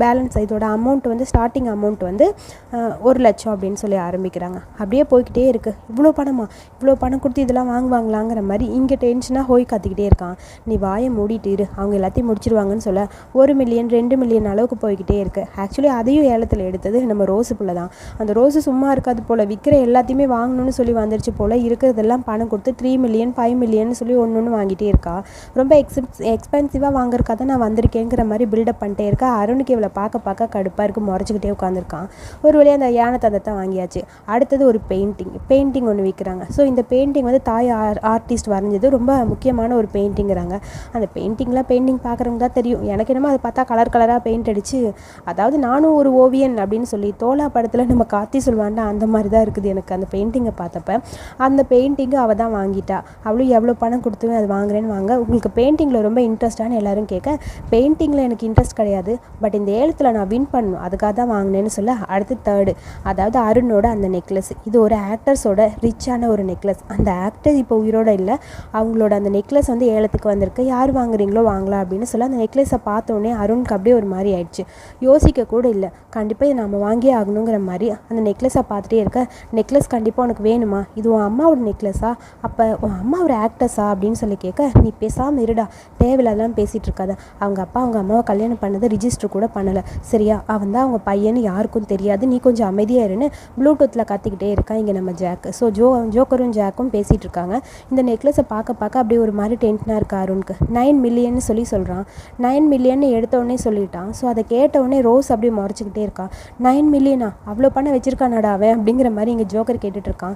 பேலன்ஸ் இதோட அமௌண்ட் வந்து ஸ்டார்டிங் அமௌண்ட் வந்து 1 லட்சம் அப்படின்னு சொல்லி ஆரம்பிக்கிறாங்க. அப்படியே போய்கிட்டே இருக்குது. இவ்வளோ பணம் கொடுத்து இதெல்லாம் வாங்குவாங்களாங்கிற மாதிரி இங்கே டென்ஷனாக ஹோய் கத்திக்கிட்டே இருக்கான். நீ வாயை மூடிட்டு இரு, அவங்க எல்லாத்தையும் முடிச்சு வச்சிருவாங்கன்னு சொல்ல 1 மில்லியன் 2 மில்லியன் அளவுக்கு போய்கிட்டே இருக்குது. ஆக்சுவலி அதையும் ஏலத்தில் எடுத்தது நம்ம ரோஸு புள்ள தான். அந்த ரோஸு சும்மா இருக்காது போல், விற்கிற எல்லாத்தையுமே வாங்கணும்னு சொல்லி வந்துருச்சு போல். இருக்கிறதெல்லாம் பணம் கொடுத்து 3 மில்லியன் 5 மில்லியன் சொல்லி ஒன்று வாங்கிட்டே இருக்கா. ரொம்ப எக்ஸ்பென்சிவாக வாங்குறக்கா தான் நான் வந்திருக்கேங்கிற மாதிரி பில்டப் பண்ணிட்டே இருக்கா. அருணுக்கு இவளை பார்க்க கடுப்பாக இருக்குது, முறைச்சிக்கிட்டே உட்காந்துருக்கான். ஒரு வழியாக அந்த யானை தந்தத்தை வாங்கியாச்சு. அடுத்தது ஒரு பெயிண்டிங் ஒன்று விற்கிறாங்க. ஸோ இந்த பெயிண்டிங் வந்து தாய் ஆர்டிஸ்ட் வரைஞ்சது, ரொம்ப முக்கியமான ஒரு பெயிண்டிங்கிறாங்க. அந்த பெயிண்டிங் பார்க்குறவங்க தான் தெரியும். எனக்கு என்னமோ அதை பார்த்தா கலர் கலராக பெயிண்ட் அடித்து, அதாவது நானும் ஒரு ஓவியன் அப்படின்னு சொல்லி தோலா படத்தில் நம்ம கார்த்தி சொல்வாண்டா அந்த மாதிரி தான் இருக்குது எனக்கு அந்த பெயிண்டிங்கை பார்த்தப்ப. அந்த பெயிண்டிங்கை அவள் தான் வாங்கிட்டா. அவளும் எவ்வளோ பணம் கொடுத்து அது வாங்குறேன்னு வாங்க. உங்களுக்கு பெயிண்டிங்கில் ரொம்ப இன்ட்ரெஸ்டானு எல்லோரும் கேட்க, பெயிண்டிங்கில் எனக்கு இன்ட்ரெஸ்ட் கிடையாது, பட் இந்த ஏலத்தில் நான் வின் பண்ணணும் அதுக்காக தான் வாங்கினேன்னு சொல்ல. அடுத்து தேர்டு, அதாவது அருணோட அந்த நெக்லஸ். இது ஒரு ஆக்டர்ஸோட ரிச்சான ஒரு நெக்லஸ். அந்த ஆக்டர் இப்போ உயிரோட இல்லை, அவங்களோட அந்த நெக்லஸ் வந்து ஏலத்துக்கு வந்திருக்கு. யார் வாங்குறீங்களோ வாங்கலாம் அப்படின்னு சொல்ல. அந்த நெக்லஸை பார்த்தோன்னே அருணுக்கு அப்படியே ஒரு மாதிரி ஆயிடுச்சு. யோசிக்க கூட இல்லை, கண்டிப்பாக இதை நம்ம வாங்கியே ஆகணுங்கிற மாதிரி அந்த நெக்லஸை பார்த்துட்டே இருக்க. நெக்லஸ் கண்டிப்பாக உனக்கு வேணுமா? இது உன் அம்மாவோட நெக்லஸா? அப்போ உன் அம்மா ஒரு ஆக்டர்ஸா அப்படின்னு சொல்லி கேட்க, நீ பேசாமல் இருடா, தேவையில்லாதான் பேசிகிட்டு இருக்காத. அவங்க அப்பா அவங்க அம்மாவை கல்யாணம் பண்ணதை ரிஜிஸ்டர் கூட பண்ணலை, சரியா? அவன் தான் அவங்க பையன்னு யாருக்கும் தெரியாது, நீ கொஞ்சம் அமைதியாக இருன்னு ப்ளூடூத்தில் கத்திக்கிட்டே இருக்கான் இங்கே நம்ம ஜாக்கு. ஸோ ஜோக்கரும் ஜாக்கும் பேசிகிட்டு இருக்காங்க. இந்த நெக்லஸை பார்க்க அப்படியே ஒரு மாதிரி டென்ஷனாக இருக்கா அருணுக்கு. 9 மில்லியன் சொல்கிறான். 9 மில்லியன் எடுத்தோடனே சொல்லிட்டான். ஸோ அதை கேட்டவுடனே ரோஸ் அப்படியே முறைச்சிக்கிட்டே இருக்கான். 9 மில்லியனா? அவ்வளோ பணம் வச்சிருக்கானடா அவன் அப்படிங்கிற மாதிரி இங்கே ஜோக்கர் கேட்டுட்டு இருக்கான்.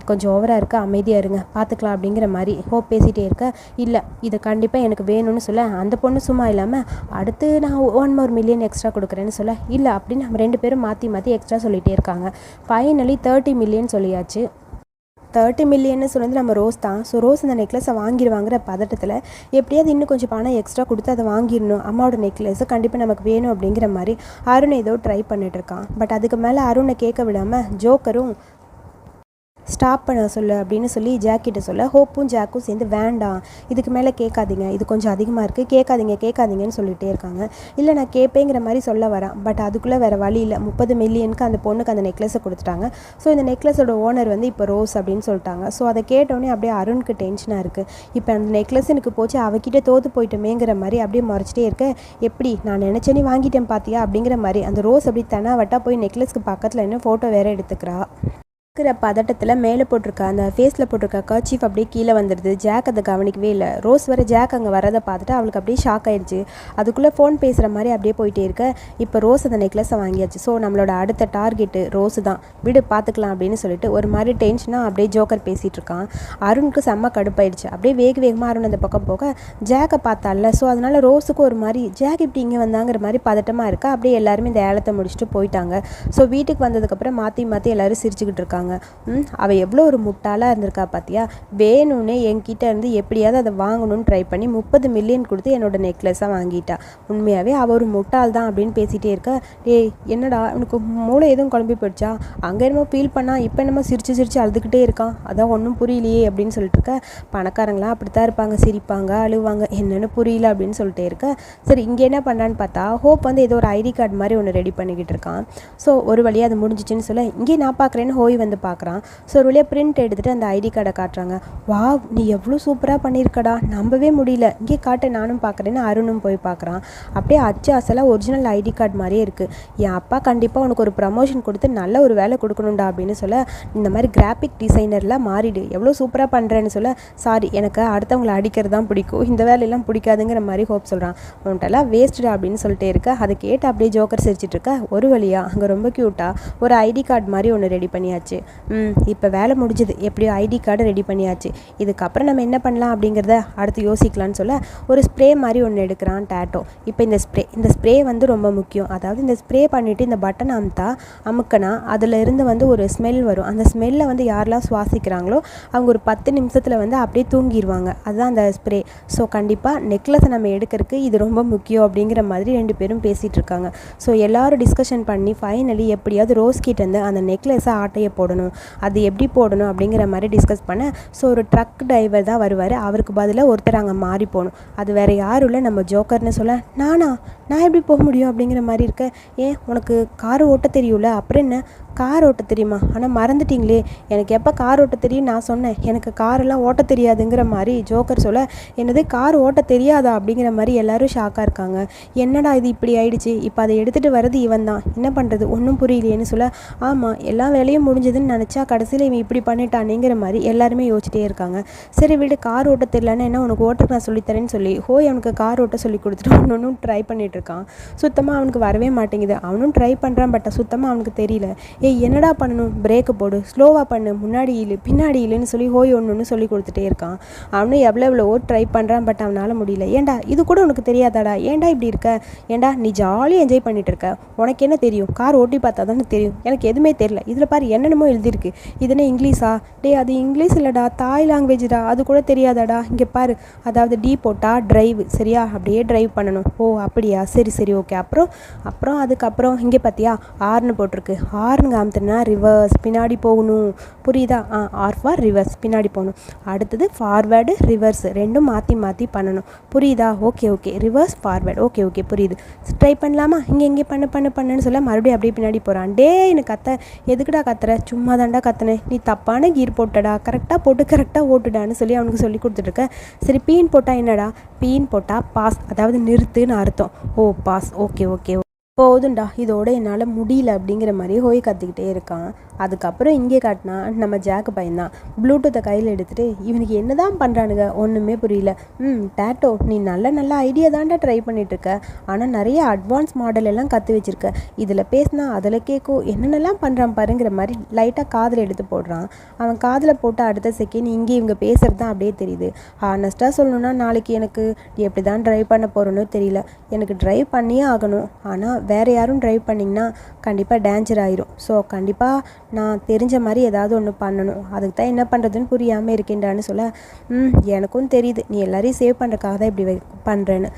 கொஞ்சம் ஓவராக இருக்க, அமைதியாக இருங்க, பார்த்துக்கலாம் அப்படிங்கிற மாதிரி ஹோப் பேசிகிட்டே இருக்க. இல்லை, இது கண்டிப்பாக எனக்கு வேணும்னு சொல்ல. அந்த பொண்ணு சும்மா இல்லாமல் அடுத்து நான் 1 more மில்லியன் எக்ஸ்ட்ரா கொடுக்குறேன்னு சொல்ல. இல்லை அப்படின்னு நம்ம 2 பேரும் மாற்றி எக்ஸ்ட்ரா சொல்லிகிட்டே இருக்காங்க. ஃபைனலி 30 மில்லியன் சொல்லியாச்சு. 30 மில்லியன்னு சொன்னது நம்ம ரோஸ் தான். ஸோ ரோஸ் அந்த நெக்லஸை வாங்கிடுவாங்கிற பதட்டத்தில் எப்படியாவது இன்னும் கொஞ்சம் பணம் எக்ஸ்ட்ரா கொடுத்து அதை வாங்கிடணும், அம்மாவோட நெக்லஸை கண்டிப்பாக நமக்கு வேணும் அப்படிங்கிற மாதிரி அருண் ஏதோ ட்ரை பண்ணிகிட்ருக்கான். பட் அதுக்கு மேலே அருணை கேட்க விடாமல் ஜோக்கரும் ஸ்டாப் பண்ண சொல்லு அப்படின்னு சொல்லி ஜாக்கிட்ட சொல்ல. ஹோப்பும் ஜாக்கும் சேர்ந்து வேண்டாம், இதுக்கு மேலே கேட்காதீங்க, இது கொஞ்சம் அதிகமாக இருக்குது, கேட்காதீங்கன்னு சொல்லிகிட்டே இருக்காங்க. இல்லை நான் கேட்பேங்கிற மாதிரி சொல்ல வரேன். பட் அதுக்குள்ளே வேறு வழி இல்லை. 30 மில்லியனுக்கு அந்த பொண்ணுக்கு அந்த நெக்லஸை கொடுத்துட்டாங்க. ஸோ இந்த நெக்லஸோட ஓனர் வந்து இப்போ ரோஸ் அப்படின்னு சொல்லிட்டாங்க. ஸோ அதை கேட்டோடனே அப்படியே அருணுக்கு டென்ஷனாக இருக்குது. இப்போ அந்த நெக்லஸ் எனக்கு போச்சு, அவகிட்ட தோற்று போயிட்டோமேங்கிற மாதிரி அப்படியே முறைச்சிட்டே இருக்க. எப்படி நான் நினச்சேனே வாங்கிட்டேன் பார்த்தியா அப்படிங்கிற மாதிரி அந்த ரோஸ் அப்படி தனாவட்டா போய் நெக்லஸ்க்கு பக்கத்தில் என்ன ஃபோட்டோ வேறு எடுத்துக்கிறா. இருக்கிற பதட்டத்தில் மேலே போட்டிருக்கா அந்த ஃபேஸில் போட்டிருக்கா கர்ச்சீஃப் அப்படியே கீழே வந்துடுது. ஜாக் அதை கவனிக்கவே இல்லை. ரோஸ் வர ஜாக் அங்கே வரதை பார்த்துட்டு அவளுக்கு அப்படியே ஷாக் ஆயிடுச்சு. அதுக்குள்ளே ஃபோன் பேசுகிற மாதிரி அப்படியே போயிட்டே இருக்க. இப்போ ரோஸ் அந்த நெக்லஸை வாங்கியாச்சு. ஸோ நம்மளோட அடுத்த டார்கெட்டு ரோஸு தான், விடு பார்த்துக்கலாம் அப்படின்னு சொல்லிட்டு ஒரு மாதிரி டென்ஷனாக அப்படியே ஜோக்கர் பேசிகிட்டு இருக்கான். அருணுக்கு செம்ம கடுப்பாயிடுச்சு. அப்படியே வேகமாக அருண் அந்த பக்கம் போக ஜாக்கை பார்த்தால. ஸோ அதனால் ரோஸுக்கு ஒரு மாதிரி ஜாக் இப்படி இங்கே வந்தாங்கிற மாதிரி பதட்டமாக இருக்கா. அப்படியே எல்லாருமே இந்த ஏலத்தை முடிச்சுட்டு போயிட்டாங்க. ஸோ வீட்டுக்கு வந்ததுக்கப்புறம் மாற்றி எல்லோரும் சிரிச்சுக்கிட்டு இருக்காங்க. அவள் எவ்வளோ ஒரு முட்டாளாக இருந்திருக்கா பார்த்தியா, வேணும்னே என்கிட்ட இருந்து எப்படியாவது அதை வாங்கணும்னு ட்ரை பண்ணி 30 மில்லியன் கொடுத்து என்னோட நெக்லஸாக வாங்கிட்டா. உண்மையாகவே அவள் ஒரு முட்டாள் தான் அப்படின்னு பேசிகிட்டே இருக்க. டேய் என்னடா உனக்கு மூளை எதுவும் குழம்பி போயிடுச்சா? அங்கே என்னமோ ஃபீல் பண்ணால் இப்போ என்னமோ சிரிச்சு அழுதுகிட்டே இருக்கான், அதான் ஒன்றும் புரியலையே அப்படின்னு சொல்லிட்டு இருக்க. பணக்காரங்களாம் அப்படித்தான் இருப்பாங்க, சிரிப்பாங்க அழுவாங்க, என்னென்னு புரியல அப்படின்னு சொல்லிட்டே இருக்க. சரி இங்கே என்ன பண்ணான்னு பார்த்தா ஹோப் வந்து ஏதோ ஒரு ஐடி கார்டு மாதிரி ஒன்று ரெடி பண்ணிக்கிட்டு இருக்கான். ஸோ ஒரு வழியாக அது முடிஞ்சிச்சுன்னு சொல்ல, இங்கே நான் பார்க்குறேன்னு ஹோய் வந்து பார்க்குறான். ஸோ ஒரு வழியாக பிரிண்ட் எடுத்துகிட்டு அந்த ஐடி கார்டை காட்டுறாங்க. வா நீ எவ்வளோ சூப்பராக பண்ணியிருக்கடா, நம்பவே முடியல, இங்கே காட்டு நானும் பார்க்குறேன்னு அருணும் போய் பார்க்குறான். அப்படியே அச்சு அசலாக ஒரிஜினல் ஐடி கார்டு மாதிரியே இருக்குது. என் அப்பா கண்டிப்பாக உனக்கு ஒரு ப்ரமோஷன் கொடுத்து நல்ல ஒரு வேலை கொடுக்கணுண்டா அப்படின்னு சொல்ல, இந்த மாதிரி கிராஃபிக் டிசைனர்லாம் மாறிடு, எவ்வளோ சூப்பராக பண்ணுறேன்னு சொல்ல, சாரி எனக்கு அடுத்தவங்களை அடிக்கிறது தான் பிடிக்கும், இந்த வேலையெல்லாம் பிடிக்காதுங்கிற மாதிரி ஹோப் சொல்கிறான். உன்ட்டெல்லாம் வேஸ்ட்டுடா அப்படின்னு சொல்லிட்டே இருக்க. அதை கேட்டு அப்படியே ஜோக்கர் சிரிச்சிட்டு இருக்க. ஒரு வழியாக அங்கே ரொம்ப க்யூட்டாக ஒரு ஐடி கார்டு மாதிரி ஒன்று ரெடி பண்ணியாச்சு. இப்போ வேலை முடிஞ்சுது, எப்படியோ ஐடி கார்டு ரெடி பண்ணியாச்சு. இதுக்கப்புறம் நம்ம என்ன பண்ணலாம் அப்படிங்கிறத அடுத்து யோசிக்கலான்னு சொல்ல, ஒரு ஸ்ப்ரே மாதிரி ஒன்று எடுக்கிறான் டேட்டோ. இப்போ இந்த ஸ்ப்ரே வந்து ரொம்ப முக்கியம். அதாவது இந்த ஸ்ப்ரே பண்ணிவிட்டு இந்த பட்டன் அமுக்கினா அதில் இருந்து வந்து ஒரு ஸ்மெல் வரும். அந்த ஸ்மெல்லை வந்து யாரெல்லாம் சுவாசிக்கிறாங்களோ அவங்க ஒரு 10 நிமிஷத்தில் வந்து அப்படியே தூங்கிடுவாங்க. அதுதான் அந்த ஸ்ப்ரே. ஸோ கண்டிப்பாக நெக்லஸை நம்ம எடுக்கிறதுக்கு இது ரொம்ப முக்கியம் அப்படிங்கிற மாதிரி 2 பேரும் பேசிகிட்டு இருக்காங்க. ஸோ எல்லோரும் டிஸ்கஷன் பண்ணி ஃபைனலி எப்படியாவது ரோஸ் கிட்ட இருந்து அந்த நெக்லஸை ஆட்டையை போடணும், அது எப்படி போடணும் அப்படிங்கிற மாதிரி டிஸ்கஸ் பண்ண. ஸோ ஒரு ட்ரக் டிரைவர் தான் வருவார், அவருக்கு பதிலாக ஒருத்தர் அங்கே மாறி போகணும். அது வேறு யாரும் இல்லை நம்ம ஜோக்கர்னு சொல்ல, நான் எப்படி போக முடியும் அப்படிங்கிற மாதிரி இருக்க. ஏன் உனக்கு கார் ஓட்ட தெரியும்ல, அப்புறம் என்ன கார் ஓட்ட தெரியுமா? ஆனால் மறந்துட்டீங்களே, எனக்கு எப்போ கார் ஓட்ட தெரியும் நான் சொன்னேன், எனக்கு காரெல்லாம் ஓட்ட தெரியாதுங்கிற மாதிரி ஜோக்கர் சொல்ல, என்னது கார் ஓட்ட தெரியாதா அப்படிங்கிற மாதிரி எல்லாரும் ஷாக்காக இருக்காங்க. என்னடா இது இப்படி ஆயிடுச்சு, இப்போ அதை எடுத்துகிட்டு வர்றது இவன் தான், என்ன பண்ணுறது ஒன்றும் புரியலையேன்னு சொல்ல, ஆமாம் எல்லா வேலையும் முடிஞ்சதுன்னு நினச்சா கடைசியில் இவன் இப்படி பண்ணிட்டானேங்கிற மாதிரி எல்லாருமே யோசிச்சிட்டே இருக்காங்க. சரி விடு, கார் ஓட்ட தெரியலன்னா என்ன, உனக்கு ஓட்டுக்கு நான் சொல்லித்தரேன்னு சொல்லி ஹோய் அவனுக்கு கார் ஓட்ட சொல்லி கொடுத்துட்டு ஒன்றும் ட்ரை பண்ணிட்டு இருக்கான். சுத்தமாக அவனுக்கு வரவே மாட்டேங்குது. அவனும் ட்ரை பண்ணுறான், பட் சுத்தமாக அவனுக்கு தெரியல. ஏய் என்னடா பண்ணணும், பிரேக்கு போடு, ஸ்லோவாக பண்ணு, முன்னாடி இழு பின்னாடி இழுன்னு சொல்லி ஹோய் ஒன்று சொல்லி கொடுத்துட்டே இருக்கான். அவனும் எவ்வளவோ ட்ரை பண்ணுறான், பட் அவனால் முடியல. ஏன்டா இது கூட உனக்கு தெரியாதாடா, ஏன்டா இப்படி இருக்க, ஏன்டா நீ ஜாலியாக என்ஜாய் பண்ணிட்டு இருக்க, உனக்கு என்ன தெரியும், கார் ஓட்டி பார்த்தா தானே தெரியும், எனக்கு எதுவுமே தெரியல, இதில் பாரு என்னென்னமோ எழுதியிருக்கு, இதுன்னு இங்கிலீஷா, டே அது இங்கிலீஷ் இல்லைடா, தாய் லாங்குவேஜ்டா, அது கூட தெரியாதாடா, இங்கே பாரு, அதாவது டி போட்டா டிரைவ், சரியா, அப்படியே டிரைவ் பண்ணணும். ஓ அப்படியா, சரி சரி ஓகே. அப்புறம் அதுக்கப்புறம் இங்கே பார்த்தியா ஆர்னு போட்டிருக்கு, ஆர்னு காமித்தனா ரிவர்ஸ் பின்னாடி போகணும், புரியுதா? ஆர் ஃபார் ரிவர்ஸ் பின்னாடி போகணும். அடுத்தது ஃபார்வேர்டு ரிவர்ஸ் ரெண்டும் மாற்றி மாற்றி பண்ணணும், புரியுதா? Okay okay, reverse forward, okay okay புரியுது. ட்ரை பண்ணலாமா, இங்கே பண்ணுன்னு சொல்ல மறுபடியும் அப்படியே பின்னாடி போகிறான். டே எனக்கு எதுக்குடா கத்துற, சும்மா தாண்டா கத்துனேன், நீ தப்பான கீர் போட்டடா, கரெக்டாக போட்டு கரெக்டாக ஓட்டுடான்னு சொல்லி அவனுக்கு சொல்லி கொடுத்துட்ருக்க. சரி பீன் போட்டால் என்னடா, பீன் போட்டால் பாஸ், அதாவது நிறுத்துன்னு அர்த்தம். ஓ பாஸ், ஓகே ஓகே போதுண்டா, இதோட என்னால் முடியல அப்படிங்கிற மாதிரி ஹோய் கத்திக்கிட்டே இருக்கான். அதுக்கப்புறம் இங்கே காட்டினா நம்ம ஜாக்கு பையன்தான் ப்ளூடூத்தை கையில் எடுத்துகிட்டு, இவனுக்கு என்ன தான் பண்ணுறானுங்க ஒன்றுமே புரியல. டேட்டோ நீ நல்ல ஐடியா தாண்டா ட்ரை பண்ணிகிட்ருக்க, ஆனால் நிறைய அட்வான்ஸ் மாடல் எல்லாம் கற்று வச்சுருக்க, இதில் பேசினா அதில் கேட்கும், என்னென்னலாம் பண்ணுறான் பாருங்கிற மாதிரி லைட்டாக காதில் எடுத்து போடுறான். அவன் காதில் போட்டு அடுத்த செகண்ட் இங்கே இவங்க பேசுகிறது தான் அப்படியே தெரியுது. ஹானஸ்ட்டாக சொல்லணுன்னா நாளைக்கு எனக்கு எப்படி தான் ட்ரைவ் பண்ண போகிறோன்னு தெரியல, எனக்கு ட்ரைவ் பண்ணியே ஆகணும், ஆனால் வேறு யாரும் ட்ரைவ் பண்ணிங்கன்னா கண்டிப்பாக டேஞ்சர் ஆயிரும். ஸோ கண்டிப்பாக நான் தெரிஞ்ச மாதிரி ஏதாவது ஒன்று பண்ணணும், அதுக்கு தான் என்ன பண்ணுறதுன்னு புரியாமல் இருக்கேன்டான்னு சொல்ல, எனக்கும் தெரியுது நீ எல்லாரையும் சேவ் பண்ணுறக்காக தான் இப்படி பண்ணுறேன்னு.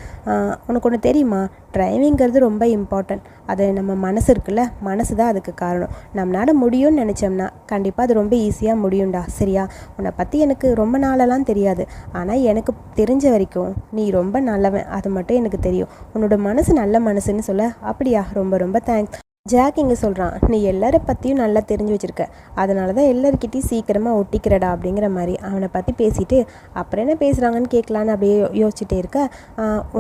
உனக்கு ஒன்று தெரியுமா, டிரைவிங்கிறது ரொம்ப இம்பார்ட்டன்ட், அது நம்ம மனசு இருக்குல்ல, மனசு தான் அதுக்கு காரணம். நம்மளால் முடியும்னு நினச்சோம்னா கண்டிப்பாக அது ரொம்ப ஈஸியாக முடியும்டா, சரியா? உன்னை பற்றி எனக்கு ரொம்ப நாளெல்லாம் தெரியாது, ஆனால் எனக்கு தெரிஞ்ச வரைக்கும் நீ ரொம்ப நல்லவன், அது மட்டும் எனக்கு தெரியும். உன்னோட மனசு நல்ல மனசுன்னு சொல்ல, அப்படியா, ரொம்ப ரொம்ப தேங்க்ஸ். ஜாக் இங்கே சொல்கிறான், நீ எல்லாரை பற்றியும் நல்லா தெரிஞ்சு வச்சுருக்க, அதனால தான் எல்லாருக்கிட்டையும் சீக்கிரமாக ஒட்டிக்கிறடா அப்படிங்கிற மாதிரி அவனை பற்றி பேசிட்டு, அப்புறம் என்ன பேசுகிறாங்கன்னு கேட்கலான்னு அப்படியே யோசிச்சுட்டே இருக்க,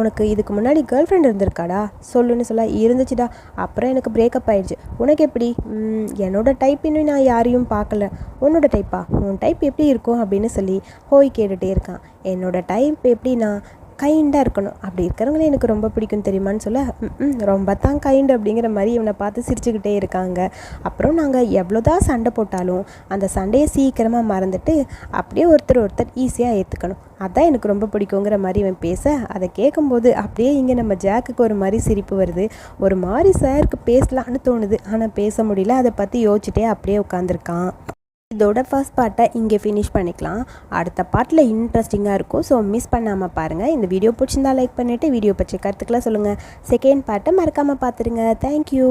உனக்கு இதுக்கு முன்னாடி கேர்ள் ஃப்ரெண்ட் இருந்திருக்காடா சொல்லுன்னு சொல்ல, இருந்துச்சுடா, அப்புறம் எனக்கு பிரேக்கப் ஆயிடுச்சு. உனக்கு எப்படி? என்னோடய டைப் இன்னும் நான் யாரையும் பார்க்கல. உன்னோட டைப்பா, உன் டைப் எப்படி இருக்கும் அப்படின்னு சொல்லி ஹோய் கேட்டுகிட்டே இருக்கான். என்னோடய டைப் எப்படின்னா கைண்டாக இருக்கணும், அப்படி இருக்கிறவங்களே எனக்கு ரொம்ப பிடிக்கும் தெரியுமான்னு சொல்ல, ரொம்ப தான் கைண்டு அப்படிங்கிற மாதிரி இவனை பார்த்து சிரிச்சுக்கிட்டே இருக்காங்க. அப்புறம் நாங்கள் எவ்வளோதான் சண்டை போட்டாலும் அந்த சண்டையை சீக்கிரமாக மறந்துட்டு அப்படியே ஒருத்தர் ஈஸியாக ஏற்றுக்கணும், அதான் எனக்கு ரொம்ப பிடிக்குங்கிற மாதிரி இவன் பேச, அதை கேட்கும்போது அப்படியே இங்கே நம்ம ஜாக்குக்கு ஒரு மாதிரி சிரிப்பு வருது. ஒரு மாதிரி சாருக்கு பேசலான்னு தோணுது, ஆனால் பேச முடியல. அதை பற்றி யோசிச்சுட்டே அப்படியே உட்காந்துருக்கான். இதோட ஃபர்ஸ்ட் பார்ட்டை இங்கே ஃபினிஷ் பண்ணிக்கலாம். அடுத்த பார்ட்டில் இன்ட்ரெஸ்டிங்காக இருக்கும், ஸோ மிஸ் பண்ணாமல் பாருங்கள். இந்த வீடியோ பிடிச்சிருந்தா லைக் பண்ணிவிட்டு வீடியோ பற்றி கருத்துக்களை சொல்லுங்கள். செகண்ட் பார்ட்டை மறக்காமல் பார்த்துருங்க. தேங்க்யூ.